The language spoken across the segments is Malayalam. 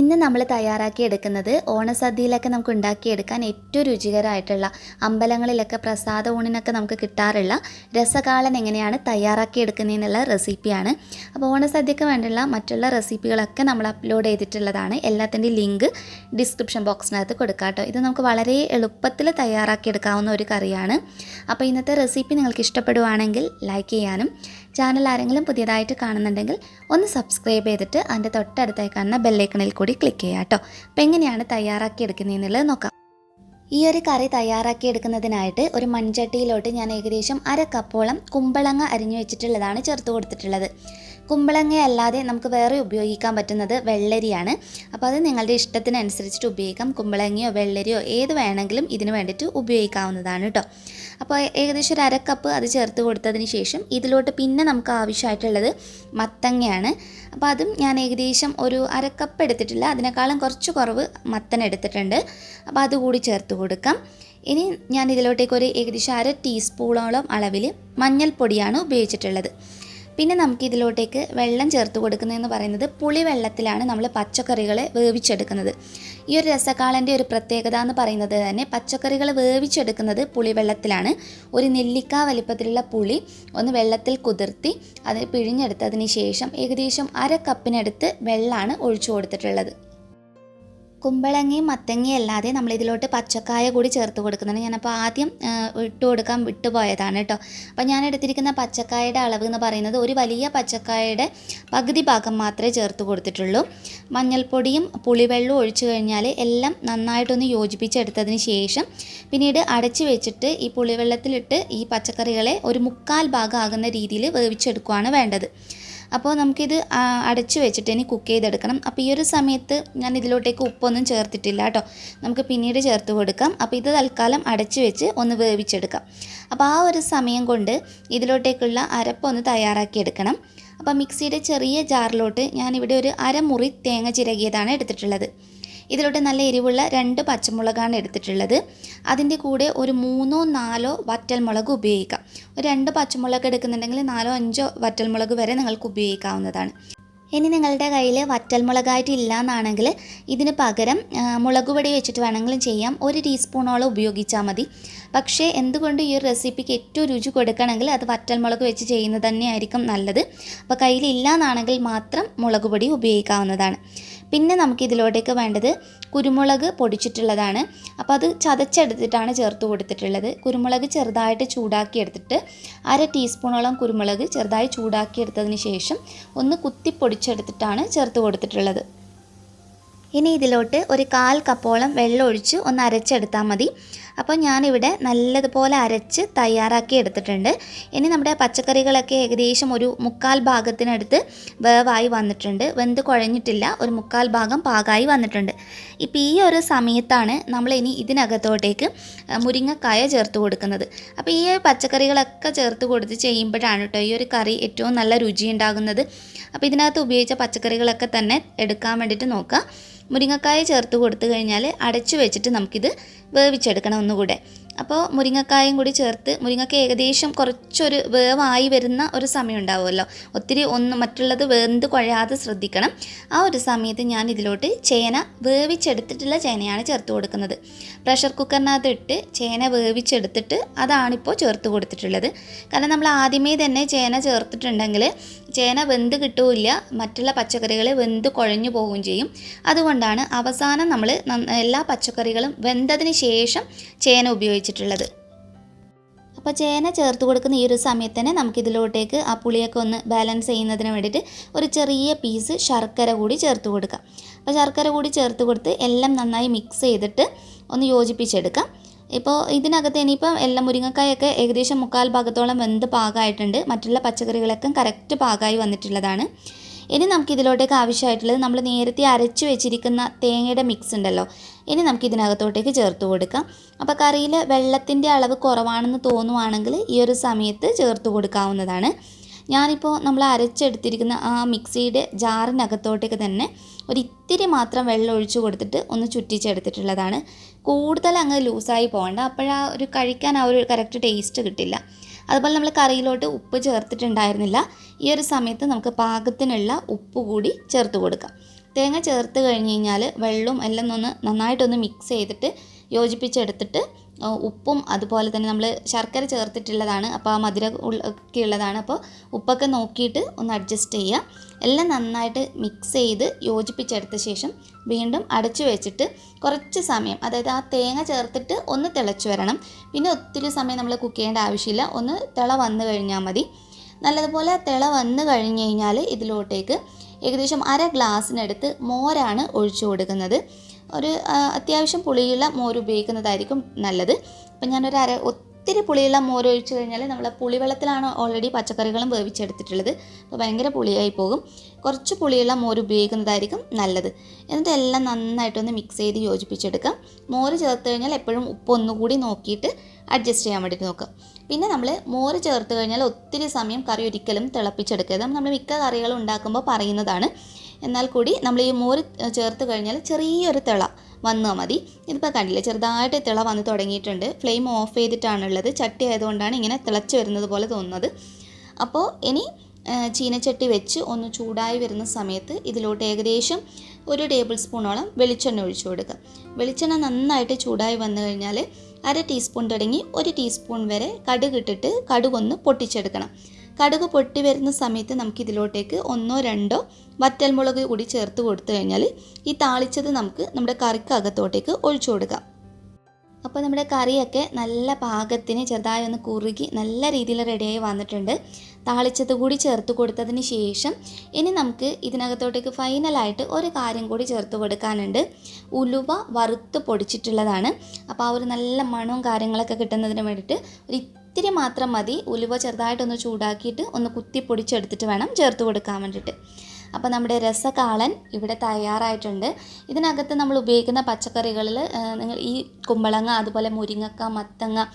ഇന്ന് നമ്മൾ തയ്യാറാക്കിയെടുക്കുന്നത് ഓണസദ്യയിലൊക്കെ നമുക്ക് ഉണ്ടാക്കിയെടുക്കാൻ ഏറ്റവും രുചികരമായിട്ടുള്ള അമ്പലങ്ങളിലൊക്കെ പ്രസാദ ഊണിനൊക്കെ നമുക്ക് കിട്ടാറുള്ള രസകാളൻ എങ്ങനെയാണ് തയ്യാറാക്കിയെടുക്കുന്നതെന്നുള്ള റെസിപ്പിയാണ്. അപ്പോൾ ഓണസദ്യക്ക് വേണ്ടിയുള്ള മറ്റുള്ള റെസിപ്പികളൊക്കെ നമ്മൾ അപ്ലോഡ് ചെയ്തിട്ടുള്ളതാണ്. എല്ലാത്തിൻ്റെയും ലിങ്ക് ഡിസ്ക്രിപ്ഷൻ ബോക്സിനകത്ത് കൊടുക്കാം കേട്ടോ. ഇത് നമുക്ക് വളരെ എളുപ്പത്തിൽ തയ്യാറാക്കിയെടുക്കാവുന്ന ഒരു കറിയാണ്. അപ്പോൾ ഇന്നത്തെ റെസിപ്പി നിങ്ങൾക്ക് ഇഷ്ടപ്പെടുവാണെങ്കിൽ ലൈക്ക് ചെയ്യാനും ചാനൽ ആരെങ്കിലും പുതിയതായിട്ട് കാണുന്നുണ്ടെങ്കിൽ ഒന്ന് സബ്സ്ക്രൈബ് ചെയ്തിട്ട് അതിൻ്റെ തൊട്ടടുത്തായി കാണുന്ന ബെല്ലൈക്കണിൽ കൂടി ക്ലിക്ക് ചെയ്യുക കേട്ടോ. അപ്പോൾ എങ്ങനെയാണ് തയ്യാറാക്കിയെടുക്കുന്നതെന്നുള്ളത് നോക്കാം. ഈ ഒരു കറി തയ്യാറാക്കിയെടുക്കുന്നതിനായിട്ട് ഒരു മൺചട്ടിയിലോട്ട് ഞാൻ ഏകദേശം 1/2 കപ്പോളം കുമ്പളങ്ങ അരിഞ്ഞു വെച്ചിട്ടുള്ളതാണ് ചേർത്ത് കൊടുത്തിട്ടുള്ളത്. കുമ്പളങ്ങ അല്ലാതെ നമുക്ക് വേറെ ഉപയോഗിക്കാൻ പറ്റുന്നത് വെള്ളരിയാണ്. അപ്പോൾ അത് നിങ്ങളുടെ ഇഷ്ടത്തിനനുസരിച്ചിട്ട് ഉപയോഗിക്കാം. കുമ്പളങ്ങയോ വെള്ളരിയോ ഏത് വേണമെങ്കിലും ഇതിന് വേണ്ടിയിട്ട് ഉപയോഗിക്കാവുന്നതാണ് കേട്ടോ. അപ്പോൾ ഏകദേശം ഒരു 1/2 കപ്പ് അത് ചേർത്ത് കൊടുത്തതിന് ശേഷം ഇതിലോട്ട് പിന്നെ നമുക്ക് ആവശ്യമായിട്ടുള്ളത് മത്തങ്ങയാണ്. അപ്പോൾ അതും ഞാൻ ഏകദേശം ഒരു 1/2 കപ്പ് എടുത്തിട്ടില്ല, അതിനേക്കാളും കുറച്ച് കുറവ് മത്തൻ എടുത്തിട്ടുണ്ട്. അപ്പോൾ അതുകൂടി ചേർത്ത് കൊടുക്കാം. ഇനി ഞാൻ ഇതിലോട്ടേക്ക് ഒരു ഏകദേശം 1/2 ടീസ്പൂണോളം അളവിൽ മഞ്ഞൾപ്പൊടിയാണ് ഉപയോഗിച്ചിട്ടുള്ളത്. പിന്നെ നമുക്ക് ഇതിലോട്ടേക്ക് വെള്ളം ചേർത്ത് കൊടുക്കുന്നതെന്ന് പറയുന്നത് പുളി വെള്ളത്തിലാണ് നമ്മൾ പച്ചക്കറികൾ വേവിച്ചെടുക്കുന്നത്. ഈ ഒരു രസകാളൻ്റെ ഒരു പ്രത്യേകത എന്ന് പറയുന്നത് തന്നെ പച്ചക്കറികൾ വേവിച്ചെടുക്കുന്നത് പുളിവെള്ളത്തിലാണ്. ഒരു നെല്ലിക്ക വലിപ്പത്തിലുള്ള പുളി ഒന്ന് വെള്ളത്തിൽ കുതിർത്തി അത് പിഴിഞ്ഞെടുത്തതിന് ശേഷം ഏകദേശം 1/2 കപ്പിനടുത്ത് വെള്ളമാണ് ഒഴിച്ചു കൊടുത്തിട്ടുള്ളത്. കുമ്പളങ്ങയും മത്തങ്ങയും അല്ലാതെ നമ്മളിതിലോട്ട് പച്ചക്കായ കൂടി ചേർത്ത് കൊടുക്കുന്നുണ്ട്. ഞാനപ്പോൾ ആദ്യം ഇട്ട് കൊടുക്കാൻ വിട്ടുപോയതാണ് കേട്ടോ. അപ്പോൾ ഞാൻ എടുത്തിരിക്കുന്ന പച്ചക്കായയുടെ അളവ് എന്ന് പറയുന്നത് ഒരു വലിയ പച്ചക്കായയുടെ പകുതി ഭാഗം മാത്രമേ ചേർത്ത് കൊടുത്തിട്ടുള്ളൂ. മഞ്ഞൾപ്പൊടിയും പുളിവെള്ളവും ഒഴിച്ചു കഴിഞ്ഞാൽ എല്ലാം നന്നായിട്ടൊന്ന് യോജിപ്പിച്ചെടുത്തതിന് ശേഷം പിന്നീട് അടച്ച് വെച്ചിട്ട് ഈ പുളിവെള്ളത്തിലിട്ട് ഈ പച്ചക്കറികളെ ഒരു 1/4 ഭാഗം ആകുന്ന രീതിയിൽ വേവിച്ചെടുക്കുകയാണ് വേണ്ടത്. അപ്പോൾ നമുക്കിത് അടച്ചു വെച്ചിട്ട് ഇനി കുക്ക് ചെയ്തെടുക്കണം. അപ്പോൾ ഈ ഒരു സമയത്ത് ഞാൻ ഇതിലോട്ടേക്ക് ഉപ്പൊന്നും ചേർത്തിട്ടില്ല കേട്ടോ, നമുക്ക് പിന്നീട് ചേർത്ത് കൊടുക്കാം. അപ്പോൾ ഇത് തൽക്കാലം അടച്ചു വെച്ച് ഒന്ന് വേവിച്ചെടുക്കാം. അപ്പോൾ ആ ഒരു സമയം കൊണ്ട് ഇതിലോട്ടേക്കുള്ള അരപ്പൊന്ന് തയ്യാറാക്കിയെടുക്കണം. അപ്പോൾ മിക്സിയുടെ ചെറിയ ജാറിലോട്ട് ഞാനിവിടെ ഒരു 1/2 മുറി തേങ്ങ ചിരകിയതാണ് എടുത്തിട്ടുള്ളത്. ഇതിലോട്ട് നല്ല എരിവുള്ള 2 പച്ചമുളകാണ് എടുത്തിട്ടുള്ളത്. അതിൻ്റെ കൂടെ ഒരു 3-4 വറ്റൽമുളക് ഉപയോഗിക്കാം. ഒരു 2 പച്ചമുളക് എടുക്കുന്നുണ്ടെങ്കിൽ 4-5 വറ്റൽമുളക് വരെ നിങ്ങൾക്ക് ഉപയോഗിക്കാവുന്നതാണ്. ഇനി നിങ്ങളുടെ കയ്യിൽ വറ്റൽമുളകായിട്ട് ഇല്ല എന്നാണെങ്കിൽ ഇതിന് പകരം മുളക് പൊടി വെച്ചിട്ട് വേണമെങ്കിലും ചെയ്യാം. 1 ടീസ്പൂണോളം ഉപയോഗിച്ചാൽ മതി. പക്ഷേ എന്തുകൊണ്ട് ഈ ഒരു റെസിപ്പിക്ക് ഏറ്റവും രുചി കൊടുക്കണമെങ്കിൽ അത് വറ്റൽമുളക് വെച്ച് ചെയ്യുന്നത് തന്നെയായിരിക്കും നല്ലത്. അപ്പോൾ കയ്യിലില്ല എന്നാണെങ്കിൽ മാത്രം മുളക് പൊടി ഉപയോഗിക്കാവുന്നതാണ്. പിന്നെ നമുക്കിതിലോട്ടേക്ക് വേണ്ടത് കുരുമുളക് പൊടിച്ചിട്ടുള്ളതാണ്. അപ്പോൾ അത് ചതച്ചെടുത്തിട്ടാണ് ചേർത്ത് കൊടുത്തിട്ടുള്ളത്. കുരുമുളക് ചെറുതായിട്ട് ചൂടാക്കി എടുത്തിട്ട് 1/2 ടീസ്പൂണോളം കുരുമുളക് ചെറുതായി ചൂടാക്കി എടുത്തതിന് ശേഷം ഒന്ന് കുത്തി പൊടിച്ചെടുത്തിട്ടാണ് ചേർത്ത് കൊടുത്തിട്ടുള്ളത്. ഇനി ഇതിലോട്ട് ഒരു 1/4 കപ്പോളം വെള്ളം ഒഴിച്ച് ഒന്ന് അരച്ചെടുത്താൽ മതി. അപ്പോൾ ഞാനിവിടെ നല്ലതുപോലെ അരച്ച് തയ്യാറാക്കി എടുത്തിട്ടുണ്ട്. ഇനി നമ്മുടെ പച്ചക്കറികളൊക്കെ ഏകദേശം ഒരു 1/4 ഭാഗത്തിനടുത്ത് വേവായി വന്നിട്ടുണ്ട്. വെന്ത് കുഴഞ്ഞിട്ടില്ല, ഒരു 1/4 ഭാഗം പാകമായി വന്നിട്ടുണ്ട്. ഇപ്പോൾ ഈ ഒരു സമയത്താണ് നമ്മൾ ഇനി ഇതിനകത്തോട്ടേക്ക് മുരിങ്ങക്കായ ചേർത്ത് കൊടുക്കുന്നത്. അപ്പോൾ ഈ പച്ചക്കറികളൊക്കെ ചേർത്ത് കൊടുത്ത് ചെയ്യുമ്പോഴാണ് കേട്ടോ ഈ ഒരു കറി ഏറ്റവും നല്ല രുചി ഉണ്ടാകുന്നത്. അപ്പോൾ ഇതിനകത്ത് ഉപയോഗിച്ച പച്ചക്കറികളൊക്കെ തന്നെ എടുക്കാൻ വേണ്ടിയിട്ട് നോക്കുക. മുരിങ്ങക്കായ ചേർത്ത് കൊടുത്തു കഴിഞ്ഞാൽ അടച്ചു വെച്ചിട്ട് നമുക്കിത് വേവിച്ചെടുക്കണം ഒന്നുകൂടെ. അപ്പോൾ മുരിങ്ങക്കായും കൂടി ചേർത്ത് മുരിങ്ങക്ക ഏകദേശം കുറച്ചൊരു വേവായി വരുന്ന ഒരു സമയം ഉണ്ടാവുമല്ലോ, ഒത്തിരി മറ്റുള്ളത് വെന്ത് കുഴയാതെ ശ്രദ്ധിക്കണം. ആ ഒരു സമയത്ത് ഞാൻ ഇതിലോട്ട് ചേന വേവിച്ചെടുത്തിട്ടുള്ള ചേനയാണ് ചേർത്ത് കൊടുക്കുന്നത്. പ്രഷർ കുക്കറിനകത്ത് ഇട്ട് ചേന വേവിച്ചെടുത്തിട്ട് അതാണിപ്പോൾ ചേർത്ത് കൊടുത്തിട്ടുള്ളത്. കാരണം നമ്മൾ ആദ്യമേ തന്നെ ചേന ചേർത്തിട്ടുണ്ടെങ്കിൽ ചേന വെന്ത് കിട്ടുകയില്ല, മറ്റുള്ള പച്ചക്കറികൾ വെന്ത് കുഴഞ്ഞു പോവുകയും ചെയ്യും. അതുകൊണ്ടാണ് അവസാനം നമ്മൾ എല്ലാ പച്ചക്കറികളും വെന്തതിന് ശേഷം ചേന ഉപയോഗിച്ചിട്ടുള്ളത്. അപ്പോൾ ചേന ചേർത്ത് കൊടുക്കുന്ന ഈ ഒരു സമയത്ത് തന്നെ നമുക്കിതിലോട്ടേക്ക് ആ പുളിയൊക്കെ ഒന്ന് ബാലൻസ് ചെയ്യുന്നതിന് വേണ്ടിയിട്ട് ഒരു ചെറിയ പീസ് ശർക്കര കൂടി ചേർത്ത് കൊടുക്കാം. അപ്പോൾ ശർക്കര കൂടി ചേർത്ത് കൊടുത്ത് എല്ലാം നന്നായി മിക്സ് ചെയ്തിട്ട് ഒന്ന് യോജിപ്പിച്ചെടുക്കാം. ഇപ്പോൾ ഇതിനകത്ത് ഇനിയിപ്പം എല്ലാം മുരിങ്ങക്കായൊക്കെ ഏകദേശം 1/4 ഭാഗത്തോളം വെന്ത് പാകമായിട്ടുണ്ട്. മറ്റുള്ള പച്ചക്കറികളൊക്കെ കറക്റ്റ് പാകമായി വന്നിട്ടുള്ളതാണ്. ഇനി നമുക്കിതിലോട്ടേക്ക് ആവശ്യമായിട്ടുള്ളത് നമ്മൾ നേരത്തെ അരച്ച് വെച്ചിരിക്കുന്ന തേങ്ങയുടെ മിക്സ് ഉണ്ടല്ലോ, ഇനി നമുക്കിതിനകത്തോട്ടേക്ക് ചേർത്ത് കൊടുക്കാം. അപ്പോൾ കറിയിൽ വെള്ളത്തിൻ്റെ അളവ് കുറവാണെന്ന് തോന്നുവാണെങ്കിൽ ഈ ഒരു സമയത്ത് ചേർത്ത് കൊടുക്കാവുന്നതാണ്. ഞാനിപ്പോൾ നമ്മൾ അരച്ചെടുത്തിരിക്കുന്ന ആ മിക്സിയുടെ ജാറിനകത്തോട്ടേക്ക് തന്നെ ഒരിത്തിരി മാത്രം വെള്ളം ഒഴിച്ചു കൊടുത്തിട്ട് ഒന്ന് ചുറ്റിച്ചെടുത്തിട്ടുള്ളതാണ്. കൂടുതൽ അങ്ങ് ലൂസായി പോകണ്ട, അപ്പോഴാ ഒരു കഴിക്കാൻ ആ ഒരു കറക്റ്റ് ടേസ്റ്റ് കിട്ടില്ല. അതുപോലെ നമ്മൾ കറിയിലോട്ട് ഉപ്പ് ചേർത്തിട്ടുണ്ടായിരുന്നില്ല. ഈ ഒരു സമയത്ത് നമുക്ക് പാകത്തിനുള്ള ഉപ്പ് കൂടി ചേർത്ത് കൊടുക്കാം. തേങ്ങ ചേർത്ത് കഴിഞ്ഞ് കഴിഞ്ഞാൽ വെള്ളവും എല്ലാം നന്നായിട്ടൊന്ന് മിക്സ് ചെയ്തിട്ട് യോജിപ്പിച്ചെടുത്തിട്ട് ഉപ്പും അതുപോലെ തന്നെ നമ്മൾ ശർക്കര ചേർത്തിട്ടുള്ളതാണ്, അപ്പോൾ ആ മധുരം ഒക്കെ ഉള്ളതാണ്. അപ്പോൾ ഉപ്പൊക്കെ നോക്കിയിട്ട് ഒന്ന് അഡ്ജസ്റ്റ് ചെയ്യുക. എല്ലാം നന്നായിട്ട് മിക്സ് ചെയ്ത് യോജിപ്പിച്ചെടുത്ത ശേഷം വീണ്ടും അടച്ചു വെച്ചിട്ട് കുറച്ച് സമയം, അതായത് ആ തേങ്ങ ചേർത്തിട്ട് ഒന്ന് തിളച്ച് വരണം. പിന്നെ ഒത്തിരി സമയം നമ്മൾ കുക്ക് ചെയ്യേണ്ട ആവശ്യമില്ല, ഒന്ന് തിള വന്നു കഴിഞ്ഞാൽ മതി. നല്ലതുപോലെ തിള വന്നു കഴിഞ്ഞ് കഴിഞ്ഞാൽ ഇതിലോട്ടേക്ക് ഏകദേശം 1/2 ഗ്ലാസ്സിനടുത്ത് മോരാണ് ഒഴിച്ചു കൊടുക്കുന്നത്. ഒരു അത്യാവശ്യം പുളിയുള്ള മോര് ഉപയോഗിക്കുന്നതായിരിക്കും നല്ലത്. അപ്പം ഞാനൊരു ഒത്തിരി പുളിയുള്ള മോര് ഒഴിച്ചു കഴിഞ്ഞാൽ നമ്മൾ പുളിവെള്ളത്തിലാണ് ഓൾറെഡി പച്ചക്കറികളും വേവിച്ചെടുത്തിട്ടുള്ളത്, അപ്പോൾ ഭയങ്കര പുളിയായി പോകും. കുറച്ച് പുളിയുള്ള മോര് ഉപയോഗിക്കുന്നതായിരിക്കും നല്ലത്. എന്നിട്ട് എല്ലാം നന്നായിട്ടൊന്ന് മിക്സ് ചെയ്ത് യോജിപ്പിച്ചെടുക്കാം. മോര് ചേർത്ത് കഴിഞ്ഞാൽ എപ്പോഴും ഉപ്പ് ഒന്നുകൂടി നോക്കിയിട്ട് അഡ്ജസ്റ്റ് ചെയ്യാൻ വേണ്ടിയിട്ട് നോക്കാം. പിന്നെ നമ്മൾ മോര് ചേർത്ത് കഴിഞ്ഞാൽ ഒത്തിരി സമയം കറി ഒരിക്കലും തിളപ്പിച്ചെടുക്കരുത്. നമ്മൾ മിക്ക കറികളും ഉണ്ടാക്കുമ്പോൾ പറയുന്നതാണ്. എന്നാൽ കൂടി നമ്മൾ ഈ മോര് ചേർത്ത് കഴിഞ്ഞാൽ ചെറിയൊരു തിള വന്നാൽ മതി. ഇതിപ്പോൾ കണ്ടില്ലേ, ചെറുതായിട്ട് തിള വന്ന് തുടങ്ങിയിട്ടുണ്ട്. ഫ്ലെയിം ഓഫ് ചെയ്തിട്ടാണുള്ളത്, ചട്ടി ആയതുകൊണ്ടാണ് ഇങ്ങനെ തിളച്ച് വരുന്നത് പോലെ തോന്നുന്നത്. അപ്പോൾ ഇനി ചീനച്ചട്ടി വെച്ച് ഒന്ന് ചൂടായി വരുന്ന സമയത്ത് ഇതിലോട്ട് ഏകദേശം 1 ടേബിൾ സ്പൂണോളം വെളിച്ചെണ്ണ ഒഴിച്ചു കൊടുക്കുക. വെളിച്ചെണ്ണ നന്നായിട്ട് ചൂടായി വന്നു കഴിഞ്ഞാൽ 1/2 ടീസ്പൂൺ തുടങ്ങി 1 ടീസ്പൂൺ വരെ കടുക് ഇട്ടിട്ട് കടുകൊന്ന് പൊട്ടിച്ചെടുക്കണം. കടുക് പൊട്ടി വരുന്ന സമയത്ത് നമുക്കിതിലോട്ടേക്ക് 1-2 വറ്റൽമുളക് കൂടി ചേർത്ത് കൊടുത്തു കഴിഞ്ഞാൽ ഈ താളിച്ചത് നമുക്ക് നമ്മുടെ കറിക്കകത്തോട്ടേക്ക് ഒഴിച്ചു കൊടുക്കാം. അപ്പോൾ നമ്മുടെ കറിയൊക്കെ നല്ല പാകത്തിന് ചെറുതായി ഒന്ന് കുറുകി നല്ല രീതിയിൽ റെഡിയായി വന്നിട്ടുണ്ട്. താളിച്ചത് കൂടി ചേർത്ത് കൊടുത്തതിന് ശേഷം ഇനി നമുക്ക് ഇതിനകത്തോട്ടേക്ക് ഫൈനലായിട്ട് ഒരു കാര്യം കൂടി ചേർത്ത് കൊടുക്കാനുണ്ട്. ഉലുവ വറുത്ത് പൊടിച്ചിട്ടുള്ളതാണ്. അപ്പോൾ ആ ഒരു നല്ല മണവും കാര്യങ്ങളൊക്കെ കിട്ടുന്നതിന് വേണ്ടിയിട്ട് ഇത്തിരി മാത്രം മതി. ഉലുവ ചെറുതായിട്ടൊന്ന് ചൂടാക്കിയിട്ട് ഒന്ന് കുത്തി പൊടിച്ചെടുത്തിട്ട് വേണം ചേർത്ത് കൊടുക്കാൻ വേണ്ടിയിട്ട്. അപ്പോൾ നമ്മുടെ രസകാളൻ ഇവിടെ തയ്യാറായിട്ടുണ്ട്. ഇതിനകത്ത് നമ്മൾ ഉപയോഗിക്കുന്ന പച്ചക്കറികളിൽ നിങ്ങൾ ഈ കുമ്പളങ്ങ, അതുപോലെ മുരിങ്ങക്ക, മത്തങ്ങ,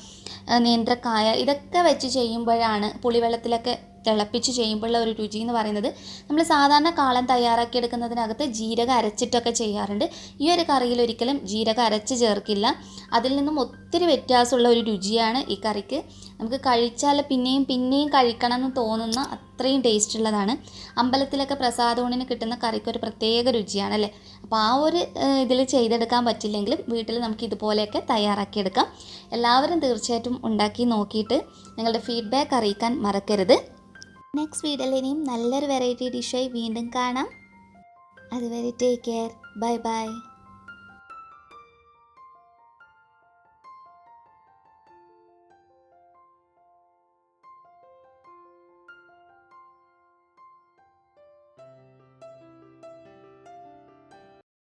നേന്ത്രക്കായ ഇതൊക്കെ വെച്ച് ചെയ്യുമ്പോഴാണ്, പുളിവെള്ളത്തിലൊക്കെ തിളപ്പിച്ച് ചെയ്യുമ്പോഴുള്ള ഒരു രുചി എന്ന് പറയുന്നത്. നമ്മൾ സാധാരണ കാളൻ തയ്യാറാക്കിയെടുക്കുന്നതിനകത്ത് ജീരകം അരച്ചിട്ടൊക്കെ ചെയ്യാറുണ്ട്. ഈ ഒരു കറിയിൽ ഒരിക്കലും ജീരകം അരച്ച് ചേർക്കില്ല. അതിൽ നിന്നും ഒത്തിരി വ്യത്യാസമുള്ള ഒരു രുചിയാണ് ഈ കറിക്ക്. നമുക്ക് കഴിച്ചാൽ പിന്നെയും പിന്നെയും കഴിക്കണം എന്ന് തോന്നുന്ന അത്രയും ടേസ്റ്റ് ഉള്ളതാണ്. അമ്പലത്തിലൊക്കെ പ്രസാദൂണിന് കിട്ടുന്ന കറിക്ക് ഒരു പ്രത്യേക രുചിയാണല്ലേ. അപ്പോൾ ആ ഒരു ഇതിൽ ചെയ്തെടുക്കാൻ പറ്റില്ലെങ്കിലും വീട്ടിൽ നമുക്ക് ഇതുപോലെയൊക്കെ തയ്യാറാക്കിയെടുക്കാം. എല്ലാവരും തീർച്ചയായിട്ടും ഉണ്ടാക്കി നോക്കിയിട്ട് നിങ്ങളുടെ ഫീഡ്ബാക്ക് അറിയിക്കാൻ മറക്കരുത്. നെക്സ്റ്റ് വീഡിയോയിൽ ഇനിയും നല്ലൊരു വെറൈറ്റി ഡിഷായി വീണ്ടും കാണാം. അതുവരെ ടേക്ക് കെയർ, ബൈ ബൈ.